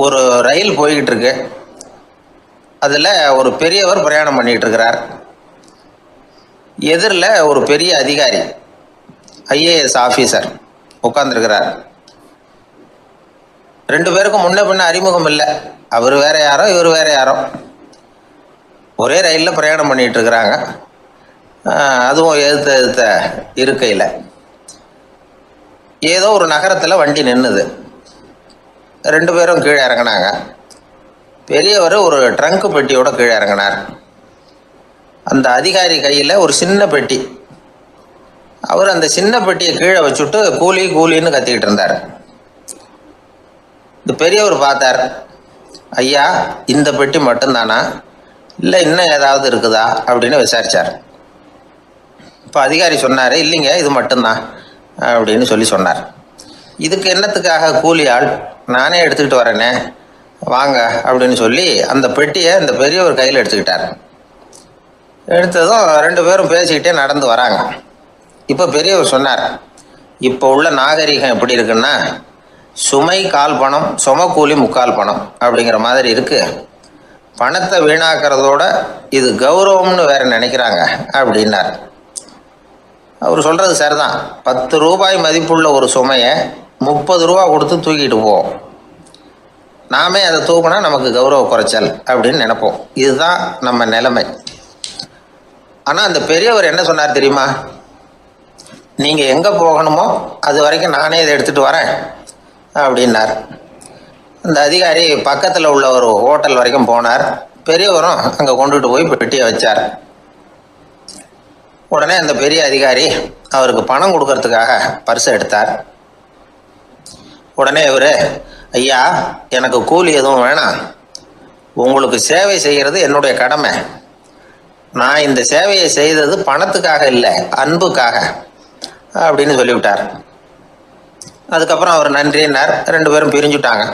ஒரு ரயில் போய்கிட்டு இருக்கு. அதில் ஒரு பெரியவர் பிரயாணம் பண்ணிகிட்டு இருக்கிறார். எதிரில் ஒரு பெரிய அதிகாரி, ஐஏஎஸ் ஆஃபீஸர் உட்காந்துருக்கிறார். ரெண்டு பேருக்கும் முன்ன பின்ன அறிமுகம் இல்லை. அவர் வேற யாரோ, இவர் வேற யாரோ. ஒரே ரயிலில் பிரயாணம் பண்ணிகிட்டு இருக்கிறாங்க. அதுவும் எதிர்த்த இருக்கையில் ஏதோ ஒரு நகரத்தில் வண்டி நின்றுது. ரெண்டு பேரும் கீழே இறங்கினாங்க. பெரியவர் ஒரு ட்ரங்க் பெட்டியோட கீழே இறங்கினார். அந்த அதிகாரி கையில் ஒரு சின்ன பெட்டி. அவர் அந்த சின்ன பெட்டியை கீழே வச்சுட்டு கூலி கூலின்னு கத்திக்கிட்டு இருந்தார். இந்த பெரியவர் பார்த்தார். ஐயா, இந்த பெட்டி மட்டும்தானா, இல்லை இன்னும் ஏதாவது இருக்குதா அப்படின்னு விசாரித்தார். இப்போ அதிகாரி சொன்னார், இல்லைங்க இது மட்டும்தான் அப்படின்னு சொன்னார். இதுக்கு என்னத்துக்காக கூலி ஆள், நானே எடுத்துக்கிட்டு வரேனே, வாங்க அப்படின்னு சொல்லி அந்த பெட்டியை இந்த பெரியவர் கையில் எடுத்துக்கிட்டார். எடுத்ததும் ரெண்டு பேரும் பேசிக்கிட்டே நடந்து வராங்க. இப்போ பெரியவர் சொன்னார், இப்போ உள்ள நாகரிகம் எப்படி இருக்குன்னா, சுமை கால் பணம், சுமக்கூலி முக்கால் பணம் அப்படிங்கிற மாதிரி இருக்கு. பணத்தை வீணாக்கிறதோட இது கௌரவம்னு வேற நினைக்கிறாங்க அப்படின்னார். அவர் சொல்கிறது சரிதான். 10 ரூபாய் மதிப்புள்ள ஒரு சுமையை 30 ரூபா கொடுத்து தூக்கிட்டு போவோம். நாமே அதை தூக்கினா நமக்கு கௌரவ குறைச்சல் அப்படின்னு நினைப்போம். இதுதான் நம்ம நிலைமை. ஆனால் அந்த பெரியவர் என்ன சொன்னார் தெரியுமா? நீங்கள் எங்கே போகணுமோ அது வரைக்கும் நானே இதை எடுத்துகிட்டு வரேன் அப்படின்னார். அந்த அதிகாரி பக்கத்தில் உள்ள ஒரு ஹோட்டல் வரைக்கும் போனார். பெரியவரும் அங்கே கொண்டுட்டு போய் பெட்டியை வச்சார். உடனே அந்த பெரிய அதிகாரி அவருக்கு பணம் கொடுக்கறதுக்காக பர்ஸை எடுத்தார். உடனே இவர், ஐயா எனக்கு கூலி எதுவும் வேணாம், உங்களுக்கு சேவை செய்கிறது என்னுடைய கடமை. நான் இந்த சேவையை செய்தது பணத்துக்காக இல்லை, அன்புக்காக அப்படின்னு சொல்லிவிட்டார். அதுக்கப்புறம் அவர் நன்றினார். ரெண்டு பேரும் பிரிஞ்சுட்டாங்க.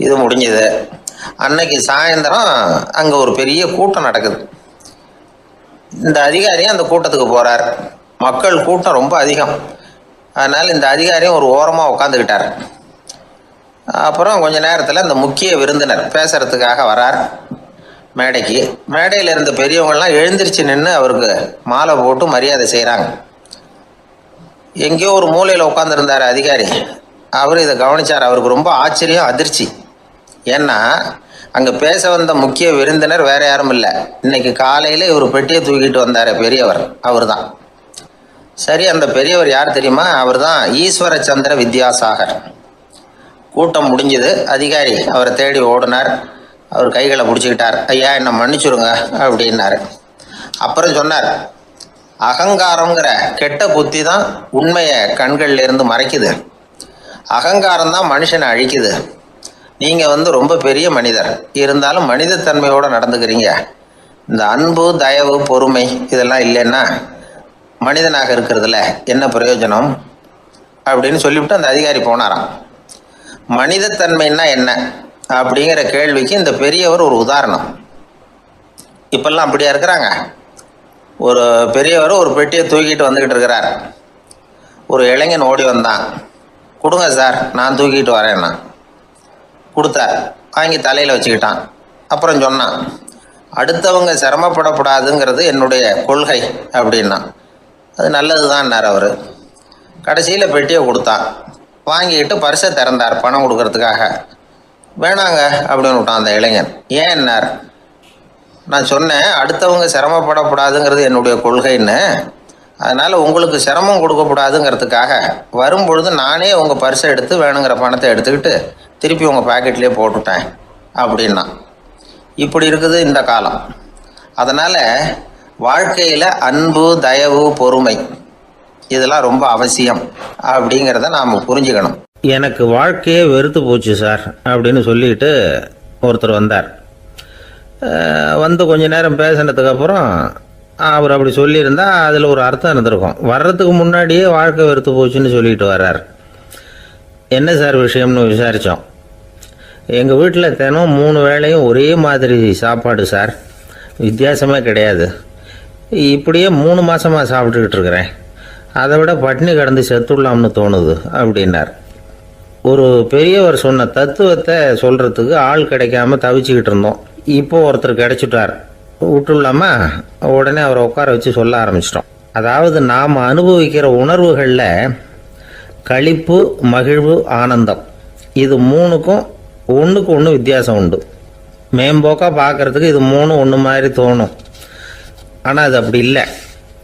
இது முடிஞ்சது. அன்னைக்கு சாயந்தரம் அங்கே ஒரு பெரிய கூட்டம் நடக்குது. இந்த அதிகாரியும் அந்த கூட்டத்துக்கு போகிறார். மக்கள் கூட்டம் ரொம்ப அதிகம். அதனால் இந்த அதிகாரியும் ஒரு ஓரமாக உட்காந்துக்கிட்டார். அப்புறம் கொஞ்ச நேரத்தில் இந்த முக்கிய விருந்தினர் பேசுகிறதுக்காக வரார் மேடைக்கு. மேடையில் இருந்த பெரியவங்கள்லாம் எழுந்திரிச்சு நின்று அவருக்கு மாலை போட்டு மரியாதை செய்கிறாங்க. எங்கேயோ ஒரு மூலையில் உட்காந்துருந்தார் அதிகாரி. அவர் இதை கவனித்தார். அவருக்கு ரொம்ப ஆச்சரியம், அதிர்ச்சி. ஏன்னா அங்கே பேச வந்த முக்கிய விருந்தினர் வேற யாரும் இல்லை, இன்னைக்கு காலையில் இவர் பெட்டியை தூக்கிட்டு வந்தார் பெரியவர், அவர் தான். சரி, அந்த பெரியவர் யார் தெரியுமா? அவர் தான் ஈஸ்வர சந்திர வித்யாசாகர். கூட்டம் முடிஞ்சது. அதிகாரி அவரை தேடி ஓடினார். அவர் கைகளை பிடிச்சிக்கிட்டார். ஐயா என்னை மன்னிச்சுருங்க அப்படின்னாரு. அப்புறம் சொன்னார், அகங்காரங்கிற கெட்ட புத்தி தான் உண்மையை கண்கள்ல இருந்து மறைக்குது. அகங்காரம் தான் மனுஷனை அழிக்குது. நீங்கள் ரொம்ப பெரிய மனிதர், இருந்தாலும் மனிதத்தன்மையோடு நடந்துக்கிறீங்க. இந்த அன்பு, தயவு, பொறுமை இதெல்லாம் இல்லைன்னா மனிதனாக இருக்கிறதுல என்ன பிரயோஜனம் அப்படின்னு சொல்லிவிட்டு அந்த அதிகாரி போனாராம். மனிதத்தன்மைன்னா என்ன அப்படிங்கிற கேள்விக்கு இந்த பெரியவர் ஒரு உதாரணம். இப்பெல்லாம் அப்படியா இருக்கிறாங்க? ஒரு பெரியவர் ஒரு பெட்டியை தூக்கிட்டு வந்துக்கிட்டு இருக்கிறார். ஒரு இளைஞன் ஓடி வந்தான். கொடுங்க சார், நான் தூக்கிட்டு வரேன்னா. கொடுத்தார். வாங்கி தலையில் வச்சுக்கிட்டான். அப்புறம் சொன்னான், அடுத்தவங்க சிரமப்படக்கூடாதுங்கிறது என்னுடைய கொள்கை அப்படின்னா. அது நல்லது தான்னார் அவர். கடைசியில் பெட்டியை கொடுத்தான். வாங்கிக்கிட்டு பர்ஸை திறந்தார் பணம் கொடுக்கறதுக்காக. வேணாங்க அப்படின்னு விட்டான் அந்த இளைஞன். ஏன்னார், நான் சொன்னேன் அடுத்தவங்க சிரமப்படக்கூடாதுங்கிறது என்னுடைய கொள்கைன்னு. அதனால் உங்களுக்கு சிரமம் கொடுக்கக்கூடாதுங்கிறதுக்காக வரும்பொழுது நானே உங்கள் பர்ஸை எடுத்து வேணுங்கிற பணத்தை எடுத்துக்கிட்டு திருப்பி உங்கள் பாக்கெட்லேயே போட்டுட்டேன் அப்படின்னா. இப்படி இருக்குது இந்த காலம். அதனால் வாழ்க்கையில் அன்பு, தயவு, பொறுமை இதெல்லாம் ரொம்ப அவசியம் அப்படிங்கிறத நாம் புரிஞ்சுக்கணும். எனக்கு வாழ்க்கையே வெறுத்து போச்சு சார் அப்படின்னு சொல்லிட்டு ஒருத்தர் வந்தார். வந்து கொஞ்ச நேரம் பேசினதுக்கப்புறம் அவர் அப்படி சொல்லியிருந்தா அதில் ஒரு அர்த்தம் இருந்திருக்கும். வர்றதுக்கு முன்னாடியே வாழ்க்கை வெறுத்து போச்சுன்னு சொல்லிட்டு வர்றார். என்ன சார் விஷயம்னு விசாரித்தோம். எங்கள் வீட்டில் தினம் 3 வேளையும் ஒரே மாதிரி சாப்பாடு சார், வித்தியாசமே கிடையாது. இப்படியே 3 மாதமாக சாப்பிட்டுக்கிட்டு இருக்கிறேன். அதை விட பட்டினி கிடந்து செத்துடலாம்னு தோணுது அப்படின்னார். ஒரு பெரியவர் சொன்ன தத்துவத்தை சொல்கிறதுக்கு ஆள் கிடைக்காம தவிச்சுக்கிட்டு இருந்தோம். இப்போ ஒருத்தர் கிடைச்சிட்டார். விட்டுலாமா? உடனே அவரை உட்கார வச்சு சொல்ல ஆரம்பிச்சிட்டோம். அதாவது நாம் அனுபவிக்கிற உணர்வுகளில் களிப்பு, மகிழ்வு, ஆனந்தம், இது மூணுக்கும் ஒன்றுக்கு ஒன்று வித்தியாசம் உண்டு. மேம்போக்காக பார்க்குறதுக்கு இது மூணு ஒன்று மாதிரி தோணும். ஆனால் அது அப்படி இல்லை.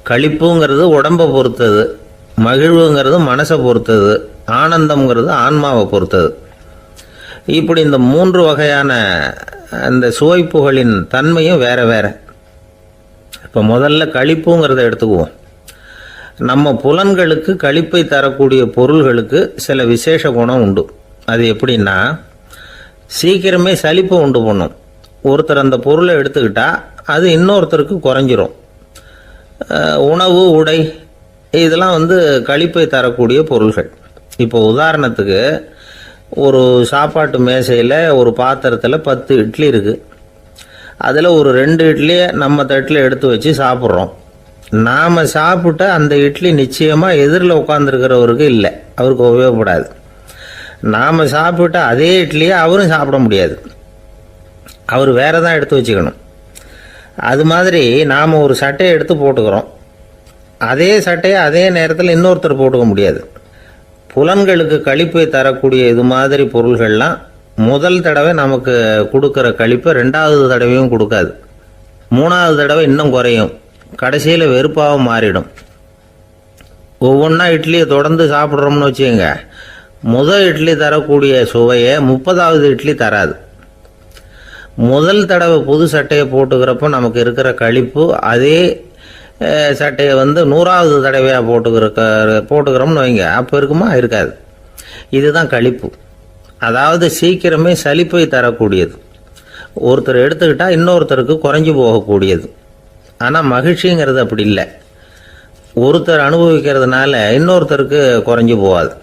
களிப்புங்கிறது உடம்பை பொறுத்தது, மகிழ்வுங்கிறது மனசை பொறுத்தது, ஆனந்தம்ங்கிறது ஆன்மாவை பொறுத்தது. இப்படி இந்த மூன்று வகையான அந்த சுவைப்புகளின் தன்மையும் வேற வேற. இப்போ முதல்ல களிப்புங்கிறத எடுத்துக்குவோம். நம்ம புலன்களுக்கு களிப்பை தரக்கூடிய பொருள்களுக்கு சில விசேஷ குணம் உண்டு. அது எப்படின்னா, சீக்கிரமே சலிப்பை உண்டு பண்ணும். ஒருத்தர் அந்த பொருளை எடுத்துக்கிட்டால் அது இன்னொருத்தருக்கு குறைஞ்சிரும். உணவு, உடை, இதெல்லாம் களிப்பை தரக்கூடிய பொருள்கள். இப்போ உதாரணத்துக்கு, ஒரு சாப்பாட்டு மேசையில் ஒரு பாத்திரத்தில் 10 இட்லி இருக்குது. அதில் ஒரு 2 இட்லியை நம்ம தட்டில் எடுத்து வச்சு சாப்பிட்றோம். நாம் சாப்பிட்ட அந்த இட்லி நிச்சயமாக எதிரில் உட்காந்துருக்கிறவருக்கு இல்லை, அவருக்கு உபயோகப்படாது. நாம் சாப்பிட்ட அதே இட்லியை அவரும் சாப்பிட முடியாது, அவர் வேறு தான் எடுத்து வச்சுக்கணும். அது மாதிரி நாம் ஒரு சட்டையை எடுத்து போட்டுக்கிறோம், அதே சட்டையை அதே நேரத்தில் இன்னொருத்தர் போட்டுக்க முடியாது. புலன்களுக்கு களிப்பை தரக்கூடிய இது மாதிரி பொருள்கள்லாம் முதல் தடவை நமக்கு கொடுக்குற களிப்பை 2வது தடவையும் கொடுக்காது. 3வது தடவை இன்னும் குறையும், கடைசியில் வெறுப்பாக மாறிடும். ஒவ்வொன்றா இட்லியை தொடர்ந்து சாப்பிட்றோம்னு வச்சுக்கோங்க, முதல் இட்லி தரக்கூடிய சுவையை 30வது இட்லி தராது. முதல் தடவை புது சட்டையை போட்டுக்கிறப்போ நமக்கு இருக்கிற களிப்பு அதே சட்டையை 100வது தடவையாக போட்டுக்கிறோம்னு வைங்க, அப்போ இருக்குமா? இருக்காது. இதுதான் களிப்பு. அதாவது சீக்கிரமே சலிப்பை தரக்கூடியது. ஒருத்தர் எடுத்துக்கிட்டால் இன்னொருத்தருக்கு குறைஞ்சி போகக்கூடியது. ஆனால் மகிழ்ச்சிங்கிறது அப்படி இல்லை. ஒருத்தர் அனுபவிக்கிறதுனால இன்னொருத்தருக்கு குறைஞ்சி போகாது.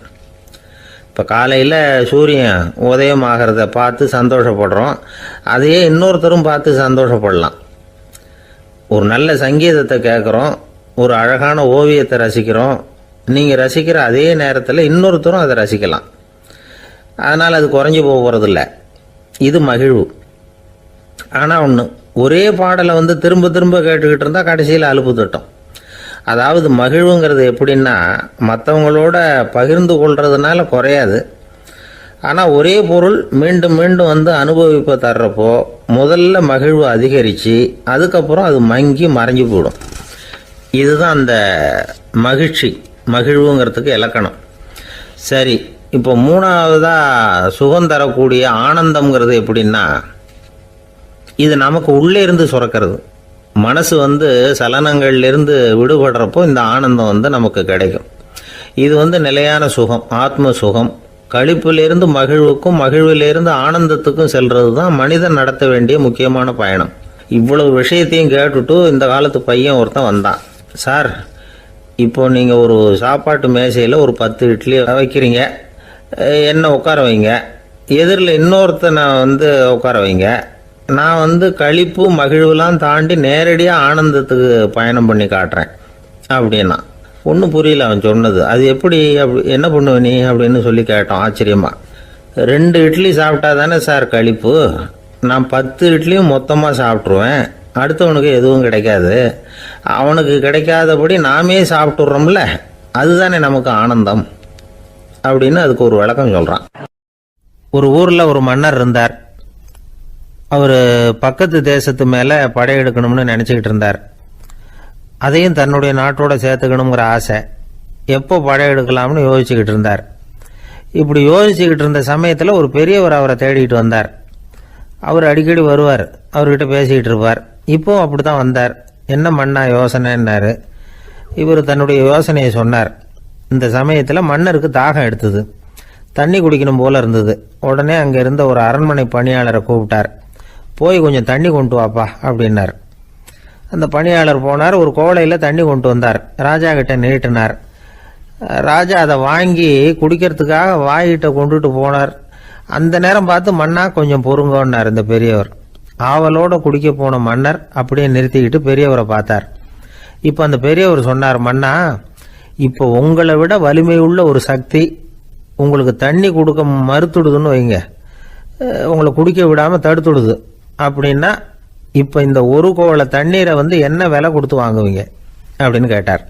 இப்போ காலையில் சூரியன் உதயம் ஆகிறத பார்த்து சந்தோஷப்படுறோம், அதையே இன்னொருத்தரும் பார்த்து சந்தோஷப்படலாம். ஒரு நல்ல சங்கீதத்தை கேட்குறோம், ஒரு அழகான ஓவியத்தை ரசிக்கிறோம், நீங்கள் ரசிக்கிற அதே நேரத்தில் இன்னொருத்தரும் அதை ரசிக்கலாம். அதனால் அது குறைஞ்சி போகிறதில்ல. இது மகிழ்வு. ஆனால் ஒன்று, ஒரே பாடலை திரும்ப திரும்ப கேட்டுக்கிட்டு இருந்தால் கடைசியில் அலுப்பு தட்டும். அதாவது மகிழ்வுங்கிறது எப்படின்னா, மற்றவங்களோட பகிர்ந்து கொள்றதுனால குறையாது. ஆனால் ஒரே பொருள் மீண்டும் மீண்டும் அனுபவிப்பை தர்றப்போ முதல்ல மகிழ்வு அதிகரித்து அதுக்கப்புறம் அது மங்கி மறைஞ்சு போயிடும். இதுதான் அந்த மகிழ்வுங்கிறதுக்கு இலக்கணம். சரி, இப்போ 3வதாக சுகம் தரக்கூடிய ஆனந்தம்ங்கிறது எப்படின்னா, இது நமக்கு உள்ளே இருந்து சுரக்கிறது. மனசு சலனங்கள்லேருந்து விடுபடுறப்போ இந்த ஆனந்தம் நமக்கு கிடைக்கும். இது நிலையான சுகம், ஆத்ம சுகம். களிப்பிலிருந்து மகிழ்வுக்கும், மகிழ்விலிருந்து ஆனந்தத்துக்கும் செல்றது தான் மனிதன் நடத்த வேண்டிய முக்கியமான பயணம். இவ்வளவு விஷயத்தையும் கேட்டுட்டு இந்த காலத்து பையன் ஒருத்தன் வந்தான். சார், இப்போ நீங்கள் ஒரு சாப்பாட்டு மேசையில் ஒரு 10 இட்லி வைக்கிறீங்க, என்ன உட்கார வைங்க, எதிரில் இன்னொருத்தனை உட்கார வைங்க, நான் களிப்பு மகிழ்வுலாம் தாண்டி நேரடியாக ஆனந்தத்துக்கு பயணம் பண்ணி காட்டுறேன் அப்படின்னா. ஒன்றும் புரியல அவன் சொன்னது. அது எப்படி, என்ன பண்ணுவ நீ அப்படின்னு சொல்லி கேட்டோம் ஆச்சரியமா. 2 இட்லி சாப்பிட்டா தானே சார் களிப்பு, நான் 10 இட்லியும் மொத்தமாக சாப்பிட்ருவேன், அடுத்தவனுக்கு எதுவும் கிடைக்காது, அவனுக்கு கிடைக்காதபடி நாமே சாப்பிட்டுடுறோம்ல, அதுதானே நமக்கு ஆனந்தம் அப்படின்னு அதுக்கு ஒரு விளக்கம் சொல்கிறான். ஒரு ஊரில் ஒரு மன்னர் இருந்தார். அவர் பக்கத்து தேசத்து மேலே படையெடுக்கணும்னு நினச்சிக்கிட்டு இருந்தார். அதையும் தன்னுடைய நாட்டோட சேர்த்துக்கணுங்கிற ஆசை. எப்போ படையெடுக்கலாம்னு யோசிச்சுக்கிட்டு இருந்தார். இப்படி யோசிச்சுக்கிட்டு இருந்த சமயத்தில் ஒரு பெரியவர் அவரை தேடிட்டு வந்தார். அவர் அடிக்கடி வருவார், அவர்கிட்ட பேசிக்கிட்டு இருப்பார். இப்போ அப்படி தான் வந்தார். என்ன மன்னா யோசனைன்னாரு. இவர் தன்னுடைய யோசனையை சொன்னார். இந்த சமயத்தில் மன்னருக்கு தாகம் எடுத்தது, தண்ணி குடிக்கணும் போல இருந்தது. உடனே அங்கே இருந்த ஒரு அரண்மனை பணியாளரை கூப்பிட்டார். போய் கொஞ்சம் தண்ணி கொண்டு வாப்பா அப்படின்னார். அந்த பணியாளர் போனார், ஒரு கோலையில் தண்ணி கொண்டு வந்தார். ராஜா கிட்ட நீட்டினார். ராஜா அதை வாங்கி குடிக்கிறதுக்காக வாயிட்ட கொண்டுட்டு போனார். அந்த நேரம் பார்த்து, மன்னா கொஞ்சம் பொறுங்கன்னார் இந்த பெரியவர். ஆவலோட குடிக்க போன மன்னர் அப்படியே நிறுத்திக்கிட்டு பெரியவரை பார்த்தார். இப்போ அந்த பெரியவர் சொன்னார், மன்னா, இப்போ உங்களை விட வலிமை உள்ள ஒரு சக்தி உங்களுக்கு தண்ணி கொடுக்க மறுத்துடுதுன்னு வைங்க, உங்களை குடிக்க விடாமல் தடுத்துடுது அப்படின்னா இப்போ இந்த ஒரு கோவலை தண்ணீரை என்ன விலை கொடுத்து வாங்குவீங்க அப்படின்னு கேட்டார்.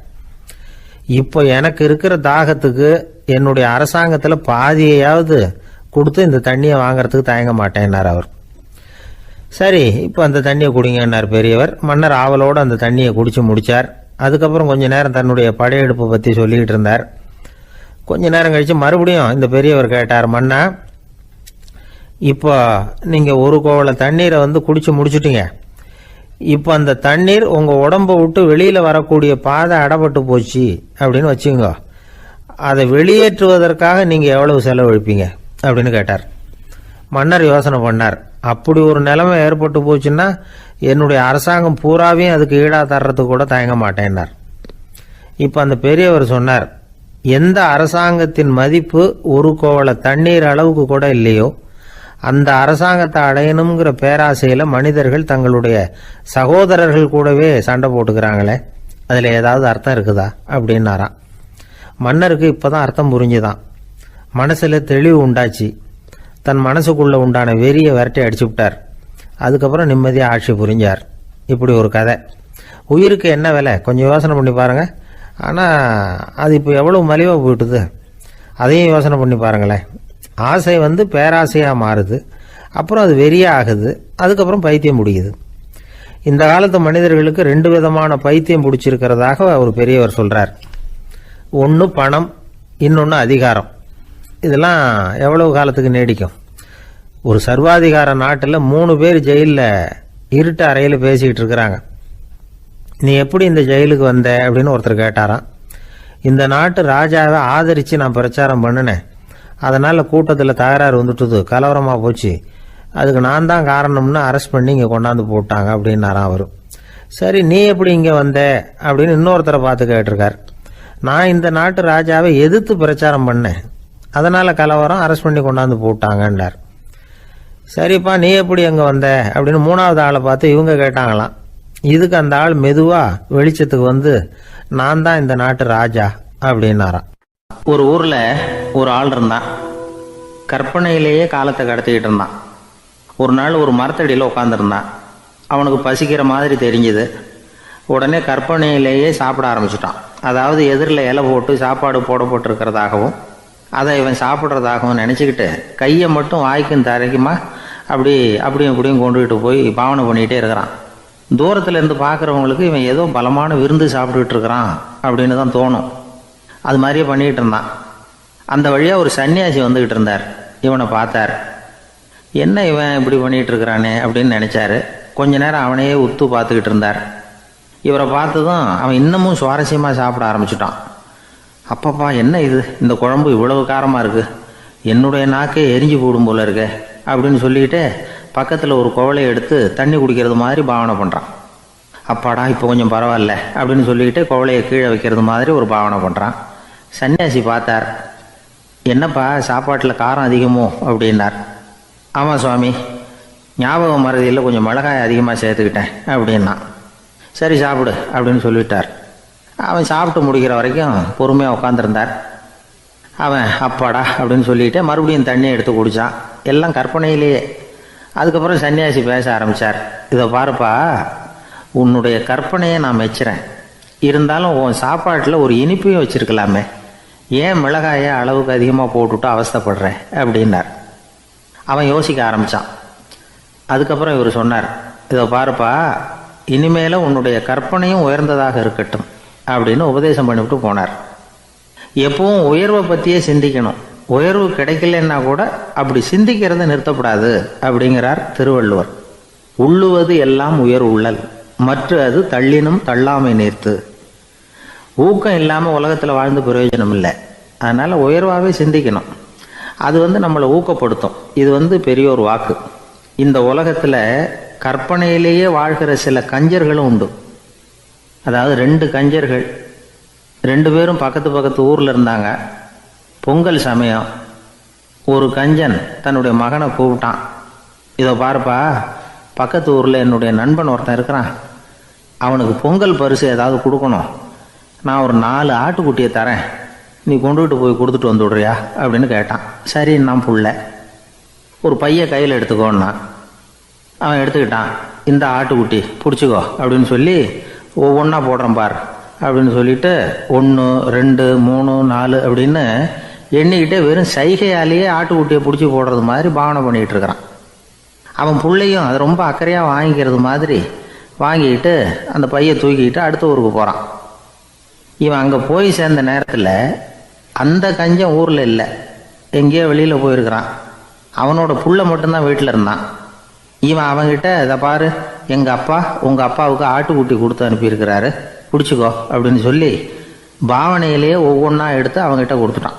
இப்போ எனக்கு இருக்கிற தாகத்துக்கு என்னுடைய அரசாங்கத்தில் பாதியையாவது கொடுத்து இந்த தண்ணியை வாங்கிறதுக்கு தயங்க மாட்டேன்னார் அவர். சரி, இப்போ அந்த தண்ணியை குடிங்கன்னார் பெரியவர். மன்னர் ஆவலோடு அந்த தண்ணியை குடித்து முடித்தார். அதுக்கப்புறம் கொஞ்ச நேரம் தன்னுடைய படையெடுப்பை பற்றி சொல்லிக்கிட்டு இருந்தார். கொஞ்ச நேரம் கழித்து மறுபடியும் இந்த பெரியவர் கேட்டார், மன்னா, இப்போ நீங்கள் ஒரு கோவலை தண்ணீரை குடிச்சு முடிச்சுட்டீங்க. இப்போ அந்த தண்ணீர் உங்கள் உடம்பை விட்டு வெளியில் வரக்கூடிய பாதை அடப்பட்டு போச்சு அப்படின்னு வச்சுங்க, அதை வெளியேற்றுவதற்காக நீங்கள் எவ்வளவு செலவழிப்பீங்க அப்படின்னு கேட்டார். மன்னர் யோசனை பண்ணார். அப்படி ஒரு நிலைமை ஏற்பட்டு போச்சுன்னா என்னுடைய அரசாங்கம் பூராவையும் அதுக்கு ஈடாக தர்றதுக்கு கூட தயங்க மாட்டேன்னார். இப்போ அந்த பெரியவர் சொன்னார், எந்த அரசாங்கத்தின் மதிப்பு ஒரு கோவலை தண்ணீர் அளவுக்கு கூட இல்லையோ அந்த அரசாங்கத்தை அடையணுங்கிற பேராசையில் மனிதர்கள் தங்களுடைய சகோதரர்கள் கூடவே சண்டை போட்டுக்கிறாங்களே, அதில் ஏதாவது அர்த்தம் இருக்குதா அப்படின்னாராம். மன்னருக்கு இப்போதான் அர்த்தம் புரிஞ்சுதான். மனசில் தெளிவு உண்டாச்சு. தன் மனசுக்குள்ளே உண்டான வெறியை விரட்டி அடிச்சு விட்டார். அதுக்கப்புறம் நிம்மதியாக ஆட்சி புரிஞ்சார். இப்படி ஒரு கதை. உயிருக்கு என்ன விலை கொஞ்சம் யோசனை பண்ணி பாருங்கள். ஆனால் அது இப்போ எவ்வளோ மலிவாக போயிட்டுது, அதையும் யோசனை பண்ணி பாருங்களேன். ஆசை பேராசையாக மாறுது, அப்புறம் அது வெறியாக ஆகுது, அதுக்கப்புறம் பைத்தியம் பிடிக்குது. இந்த காலத்து மனிதர்களுக்கு 2 விதமான பைத்தியம் பிடிச்சிருக்கிறதாக ஒரு பெரியவர் சொல்கிறார். ஒன்று பணம், இன்னொன்று அதிகாரம். இதெல்லாம் எவ்வளவு காலத்துக்கு நீடிக்கும்? ஒரு சர்வாதிகார நாட்டில் 3 பேர் ஜெயிலில் இருட்டு அறையில் பேசிக்கிட்டு இருக்கிறாங்க. நீ எப்படி இந்த ஜெயிலுக்கு வந்த அப்படின்னு ஒருத்தர் கேட்டாராம். இந்த நாட்டு ராஜாவை ஆதரித்து நான் பிரச்சாரம் பண்ணினேன், அதனால் கூட்டத்தில் தகராறு வந்துட்டுது, கலவரமாக போச்சு, அதுக்கு நான் தான் காரணம்னு அரெஸ்ட் பண்ணி இங்கே கொண்டாந்து போட்டாங்க அப்படின்னாராம் அவர். சரி, நீ எப்படி இங்கே வந்த அப்படின்னு இன்னொருத்தரை பார்த்து கேட்டிருக்கார். நான் இந்த நாட்டு ராஜாவை எதிர்த்து பிரச்சாரம் பண்ணேன், அதனால் கலவரம், அரெஸ்ட் பண்ணி கொண்டாந்து போட்டாங்கன்றார். சரிப்பா, நீ எப்படி அங்கே வந்த அப்படின்னு 3வது ஆளை பார்த்து இவங்க கேட்டாங்களாம். இதுக்கு அந்த ஆள் மெதுவாக வெளிச்சத்துக்கு நான் தான் இந்த நாட்டு ராஜா அப்படின்னாராம். ஒரு ஊரில் ஒரு ஆள் இருந்தான். கற்பனையிலேயே காலத்தை கடத்திக்கிட்டு இருந்தான். ஒரு நாள் ஒரு மரத்தடியில் உட்காந்துருந்தான். அவனுக்கு பசிக்கிற மாதிரி தெரிஞ்சுது. உடனே கற்பனையிலேயே சாப்பிட ஆரம்பிச்சிட்டான். அதாவது எதிரில் இலை போட்டு சாப்பாடு போடப்பட்டிருக்கிறதாகவும் அதை இவன் சாப்பிட்றதாகவும் நினச்சிக்கிட்டு கையை மட்டும் வாய்க்கும் தரைக்குமா அப்படியும் இப்படியும் கொண்டுகிட்டு போய் பாவனை பண்ணிகிட்டே இருக்கிறான். தூரத்தில் இருந்து பார்க்குறவங்களுக்கு இவன் ஏதோ பலமான விருந்து சாப்பிட்டுக்கிட்டு இருக்கிறான் அப்படின்னு தான் தோணும். அது மாதிரியே பண்ணிக்கிட்டு இருந்தான். அந்த வழியாக ஒரு சன்னியாசி வந்துக்கிட்டு இருந்தார். இவனை பார்த்தார். என்ன இவன் இப்படி பண்ணிகிட்டு இருக்கிறானே அப்படின்னு நினச்சாரு. கொஞ்ச நேரம் அவனையே உத்து பார்த்துக்கிட்டு இருந்தார். இவரை பார்த்ததும் அவன் இன்னமும் சுவாரஸ்யமாக சாப்பிட ஆரம்பிச்சிட்டான். அப்பப்பா, என்ன இது, இந்த குழம்பு இவ்வளவு காரமாக இருக்குது, என்னுடைய நாக்கே எரிஞ்சு போடும் போல இருக்கு அப்படின்னு சொல்லிக்கிட்டு பக்கத்தில் ஒரு குவளையை எடுத்து தண்ணி குடிக்கிறது மாதிரி பாவனை பண்ணுறான். அப்பாடா, இப்போ கொஞ்சம் பரவாயில்ல அப்படின்னு சொல்லிக்கிட்டு குவளையை கீழே வைக்கிறது மாதிரி ஒரு பாவனை பண்ணுறான். சன்னியாசி பார்த்தார். என்னப்பா, சாப்பாட்டில் காரம் அதிகமோ அப்படின்னார். ஆமாம் சுவாமி, ஞாபகம் மறதியில் கொஞ்சம் மிளகாய் அதிகமாக சேர்த்துக்கிட்டேன் அப்படின்னா. சரி சாப்பிடு அப்படின்னு சொல்லிவிட்டார். அவன் சாப்பிட்டு முடிக்கிற வரைக்கும் பொறுமையாக உட்காந்துருந்தார். அவன் அப்பாடா அப்படின்னு சொல்லிட்டு மறுபடியும் தண்ணியை எடுத்து குடித்தான். எல்லாம் கற்பனையிலேயே. அதுக்கப்புறம் சன்னியாசி பேச ஆரம்பித்தார். இதை பாருப்பா, உன்னுடைய கற்பனையை நான் மெச்சுறேன், இருந்தாலும் உன் சாப்பாட்டில் ஒரு இனிப்பையும் வச்சுருக்கலாமே, ஏன் மிளகாயை அளவுக்கு அதிகமாக போட்டுவிட்டு அவஸ்தைப்படுறேன் அப்படின்னார். அவன் யோசிக்க ஆரம்பித்தான். அதுக்கப்புறம் இவர் சொன்னார், இதை பாருப்பா, இனிமேலும் உன்னுடைய கற்பனையும் உயர்ந்ததாக இருக்கட்டும் அப்படின்னு உபதேசம் பண்ணிவிட்டு போனார். எப்பவும் உயர்வை பற்றியே சிந்திக்கணும். உயர்வு கிடைக்கலன்னா கூட அப்படி சிந்திக்கிறத நிறுத்தப்படாது அப்படிங்கிறார் திருவள்ளுவர். உள்ளுவது எல்லாம் உயர் உள்ளல், மற்ற அது தள்ளினும் தள்ளாமை நேர்த்து. ஊக்கம் இல்லாமல் உலகத்தில் வாழ்ந்து பிரயோஜனம் இல்லை. அதனால் உயர்வாகவே சிந்திக்கணும். அது நம்மளை ஊக்கப்படுத்தும். இது பெரியோர் வாக்கு. இந்த உலகத்தில் கற்பனையிலேயே வாழ்கிற சில கஞ்சர்களும் உண்டு. அதாவது 2 கஞ்சர்கள், 2 பேரும் பக்கத்து ஊரில் இருந்தாங்க. பொங்கல் சமயம் ஒரு கஞ்சன் தன்னுடைய மகனை கூப்பிட்டான். இதை பாருப்பா, பக்கத்து ஊரில் என்னுடைய நண்பன் ஒருத்தன் இருக்கிறான், அவனுக்கு பொங்கல் பரிசு ஏதாவது கொடுக்கணும், நான் ஒரு 4 ஆட்டுக்குட்டியை தரேன், நீ கொண்டுகிட்டு போய் கொடுத்துட்டு வந்து விட்றியா அப்படின்னு கேட்டான். சரி, நான் புள்ள ஒரு பைய கையில் எடுத்துக்கோன்னா அவன் எடுத்துக்கிட்டான். இந்த ஆட்டுக்குட்டி பிடிச்சிக்கோ அப்படின்னு சொல்லி ஒவ்வொன்றா போடுறேன் பார் அப்படின்னு சொல்லிட்டு 1 2 3 4 அப்படின்னு எண்ணிக்கிட்டே வெறும் சைகையாலேயே ஆட்டுக்குட்டியை பிடிச்சி போடுறது மாதிரி பாவனை பண்ணிகிட்டு இருக்கிறான். அவன் பிள்ளையும் அதை ரொம்ப அக்கறையாக வாங்கிக்கிறது மாதிரி வாங்கிக்கிட்டு அந்த பையை தூக்கிக்கிட்டு அடுத்த ஊருக்கு போகிறான். இவன் அங்கே போய் சேர்ந்த நேரத்தில் அந்த கஞ்சன் ஊரில் இல்லை, எங்கேயோ வெளியில் போயிருக்கிறான். அவனோட புள்ள மட்டும்தான் வீட்டில் இருந்தான். இவன் அவன்கிட்ட இதை பாரு, எங்கள் அப்பா உங்கள் அப்பாவுக்கு ஆட்டுக்குட்டி கொடுத்து அனுப்பியிருக்கிறாரு, பிடிச்சிக்கோ அப்படின்னு சொல்லி பாவனையிலேயே ஒவ்வொன்றா எடுத்து அவங்ககிட்ட கொடுத்துட்டான்.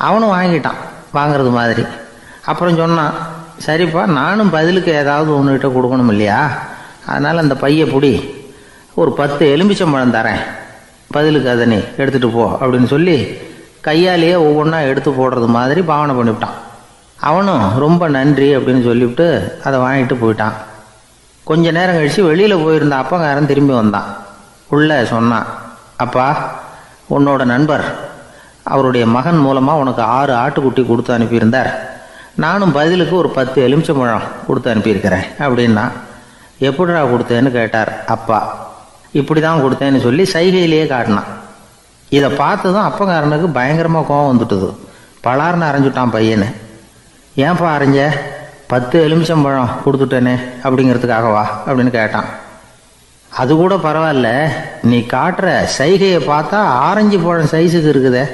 அவனும் வாங்கிட்டான் வாங்கிறது மாதிரி. அப்புறம் சொன்னான், சரிப்பா நானும் பதிலுக்கு ஏதாவது ஒன்றுகிட்ட கொடுக்கணும் இல்லையா, அதனால் அந்த பையை பிடி, ஒரு 10 எலுமிச்சம்பழம் தரேன், பதிலுக்கு அதை நீ எடுத்துகிட்டு போ அப்படின்னு சொல்லி கையாலேயே ஒவ்வொன்றா எடுத்து போடுறது மாதிரி பாவனை பண்ணிவிட்டான். அவனும் ரொம்ப நன்றி அப்படின்னு சொல்லிவிட்டு அதை வாங்கிட்டு போயிட்டான். கொஞ்ச நேரம் கழித்து வெளியில் போயிருந்த அப்பங்காரன் திரும்பி வந்தான். உள்ள சொன்னான், அப்பா உன்னோட நண்பர் அவருடைய மகன் மூலமாக உனக்கு 6 ஆட்டுக்குட்டி கொடுத்து அனுப்பியிருந்தார், நானும் பதிலுக்கு ஒரு 10 எலுமிச்சம்பழம் கொடுத்து அனுப்பியிருக்கிறேன் அப்படின்னா. எப்படிடா கொடுத்தேன்னு கேட்டார் அப்பா. இப்படி தான் கொடுத்தேன்னு சொல்லி சைகையிலேயே காட்டினான். இதை பார்த்ததும் அப்பங்காரனுக்கு பயங்கரமாக கோவம் வந்துட்டுது. பலார்னு அரைஞ்சுட்டான் பையனை. ஏன்பா அரைஞ்ச, 10 எலுமிச்சம்பழம் கொடுத்துட்டேனே அப்படிங்கிறதுக்காகவா அப்படின்னு கேட்டான். அது கூட பரவாயில்ல, நீ காட்டுற சைகையை பார்த்தா ஆரஞ்சு பழம் சைஸுக்கு இருக்குதே,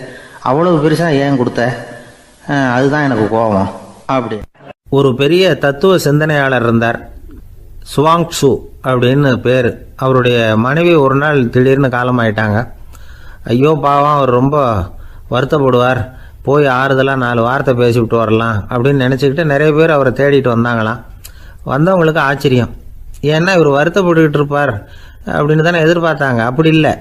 அவ்வளவு பெருசாக ஏன் கொடுத்த, அதுதான் எனக்கு கோபம் அப்படி. ஒரு பெரிய தத்துவ சிந்தனையாளர் இருந்தார், சுவாங்சு அப்படின்னு பேர். அவருடைய மனைவி ஒரு நாள் திடீர்னு காலமாயிட்டாங்க. ஐயோ பாவம், அவர் ரொம்ப வருத்தப்படுவார், போய் ஆறுதலாக 4 வார்த்தை பேசிவிட்டு வரலாம் அப்படின்னு நினச்சிக்கிட்டு நிறைய பேர் அவரை தேடிட்டு வந்தாங்களாம். வந்தவங்களுக்கு ஆச்சரியம், ஏன்னா இவர் வருத்தப்பட்டுக்கிட்டு இருப்பார் அப்படின்னு தானே எதிர்பார்த்தாங்க. அப்படி இல்லை,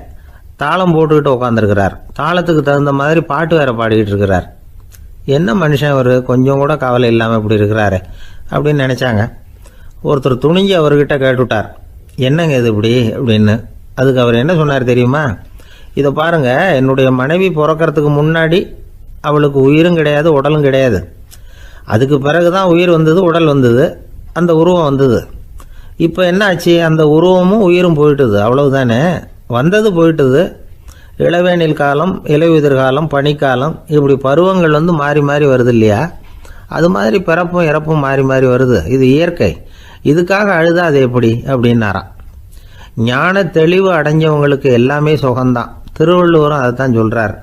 தாளம் போட்டுக்கிட்டு உட்காந்துருக்கிறார், தாளத்துக்கு தகுந்த மாதிரி பாட்டு வேற பாடிக்கிட்டு இருக்கிறார். என்ன மனுஷன் அவர், கொஞ்சம் கூட கவலை இல்லாமல் இப்படி இருக்கிறாரு அப்படின்னு நினச்சாங்க. ஒருத்தர் துணிஞ்சு அவர்கிட்ட கேட்டுவிட்டார், என்னங்க இது இப்படி அப்படின்னு. அதுக்கு அவர் என்ன சொன்னார் தெரியுமா, இதை பாருங்க, என்னுடைய மனைவி பிறக்கிறதுக்கு முன்னாடி அவளுக்கு உயிரும் கிடையாது உடலும் கிடையாது, அதுக்கு பிறகு தான் உயிர் வந்தது, உடல் வந்தது, அந்த உருவம் வந்தது. இப்போ என்ன ஆச்சு, அந்த உருவமும் உயிரும் போயிட்டுது, அவ்வளவுதானே, வந்தது போயிட்டுது. இளவேனில் காலம், இலையுதிர் காலம், பனிக்காலம், இப்படி பருவங்கள் மாறி மாறி வருது இல்லையா, அது மாதிரி பிறப்பும் இறப்பும் மாறி மாறி வருது, இது இயற்கை, இதுக்காக அழுதா அது எப்படி அப்படின்னாராம். ஞான தெளிவு அடைஞ்சவங்களுக்கு எல்லாமே சுகம்தான். திருவள்ளுவரும் அதை தான் சொல்கிறார்,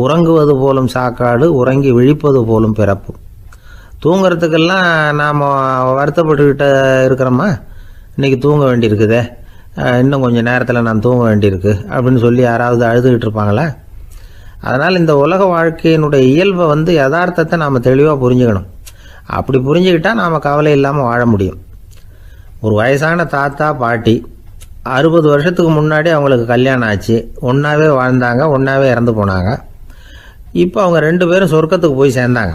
உறங்குவது போலும் சாக்காடு, உறங்கி விழிப்பது போலும் பிறப்பு. தூங்கிறதுக்கெல்லாம் நாம் வருத்தப்பட்டுக்கிட்ட இருக்கிறோமா, இன்றைக்கி தூங்க வேண்டியிருக்குதே, இன்னும் கொஞ்சம் நேரத்தில் நான் தூங்க வேண்டியிருக்கு அப்படின்னு சொல்லி யாராவது அழுதுகிட்டு இருப்பாங்களா? அதனால் இந்த உலக வாழ்க்கையினுடைய இயல்பை யதார்த்தத்தை நாம் தெளிவாக புரிஞ்சுக்கணும். அப்படி புரிஞ்சுக்கிட்டால் நாம் கவலை இல்லாமல் வாழ முடியும். ஒரு வயசான தாத்தா பாட்டி 60 வருஷத்துக்கு முன்னாடி அவங்களுக்கு கல்யாணம் ஆச்சு, ஒன்றாவே வாழ்ந்தாங்க, ஒன்றாவே இறந்து போனாங்க. இப்போ அவங்க 2 பேரும் சொர்க்கத்துக்கு போய் சேர்ந்தாங்க.